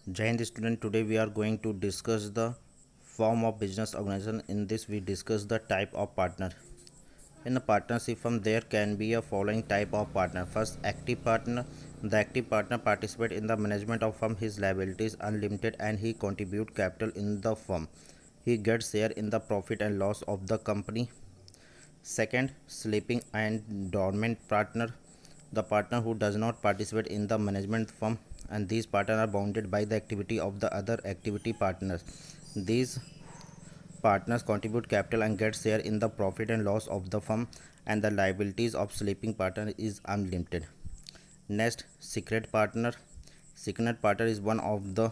Jai Hind student, today we are going to discuss the form of business organization. In this we discuss the type of partner. In a partnership firm there can be a following type of partner. First, active partner. The active partner participate in the management of firm. His liability is unlimited and he contribute capital in the firm. He gets share in the profit and loss of the company. Second, sleeping and dormant partner. The partner who does not participate in the management firm, and these partners are bounded by the activity of the other activity partners. These partners contribute capital and get share in the profit and loss of the firm, and the liabilities of sleeping partner is unlimited. Next, secret partner. Secret partner is one of the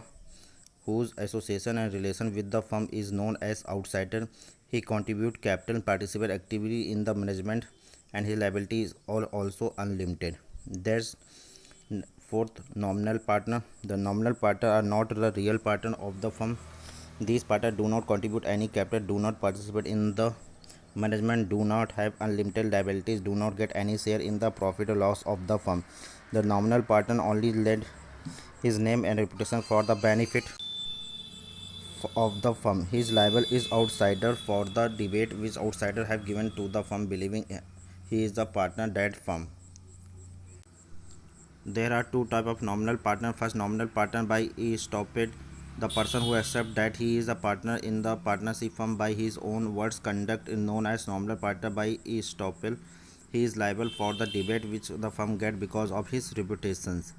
whose association and relation with the firm is known as outsider. He contribute capital, participate actively in the management, and his liabilities are also unlimited. There's fourth, nominal partner. The nominal partner are not the real partner of the firm. These partners do not contribute any capital, do not participate in the management, do not have unlimited liabilities, do not get any share in the profit or loss of the firm. The nominal partner only lend his name and reputation for the benefit of the firm. His liable is outsider for the debate which outsider have given to the firm, believing he is the partner that firm. There are two type of nominal partner. First, nominal partner by estoppel. The person who accepts that he is a partner in the partnership firm by his own words conduct is known as nominal partner by estoppel. He is liable for the debate which the firm get because of his reputations.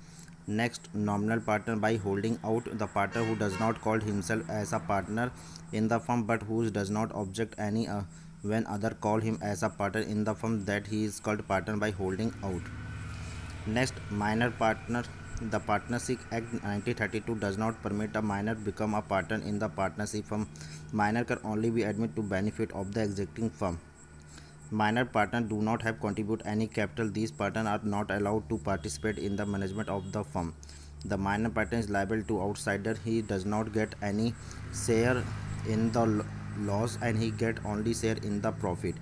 Next, nominal partner by holding out. The partner who does not call himself as a partner in the firm but who does not object any when other call him as a partner in the firm, that he is called partner by holding out. Next, minor partner. The Partnership Act 1932 does not permit a minor become a partner in the partnership firm. Minor can only be admitted to benefit of the existing firm. Minor partners do not have contribute any capital. These partners are not allowed to participate in the management of the firm. The minor partner is liable to outsider. He does not get any share in the loss and he get only share in the profit.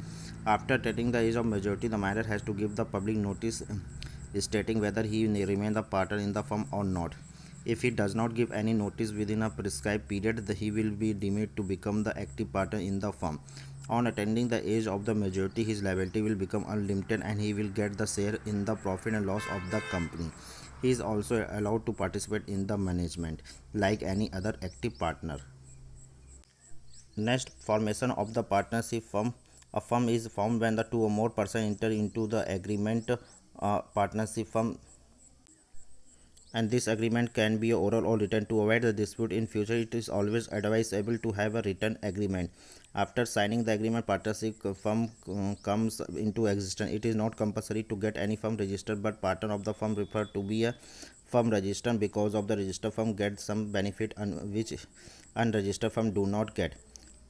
After attaining the age of majority, the minor has to give the public notice stating whether he may remain the partner in the firm or not. If he does not give any notice within a prescribed period, he will be deemed to become the active partner in the firm. On attaining the age of the majority, his liability will become unlimited and he will get the share in the profit and loss of the company. He is also allowed to participate in the management like any other active partner. Next, formation of the partnership firm. A firm is formed when the two or more persons enter into the agreement partnership firm, and this agreement can be oral or written. To avoid the dispute in future, it is always advisable to have a written agreement. After signing the agreement, partnership firm comes into existence. It is not compulsory to get any firm registered, but partner of the firm referred to be a firm registered because of the registered firm gets some benefit which unregistered firm do not get.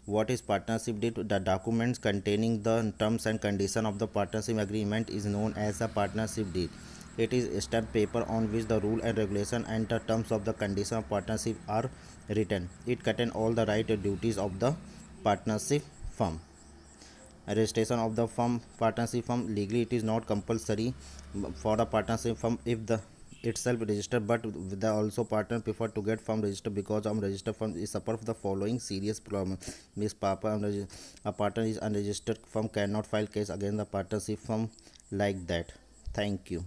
What is partnership deed? The documents containing the terms and conditions of the partnership agreement is known as a partnership deed. It is stamped paper on which the rule and regulation and the terms of the condition of partnership are written. It contains all the right and duties of the partnership firm. Registration of the firm. Partnership firm, legally it is not compulsory for the partnership firm if the itself registered, but the also partner prefer to get firm registered because registered firm is suffer the following serious problem. Miss Papa, a partner is unregistered firm cannot file case against the partnership firm like that. Thank you.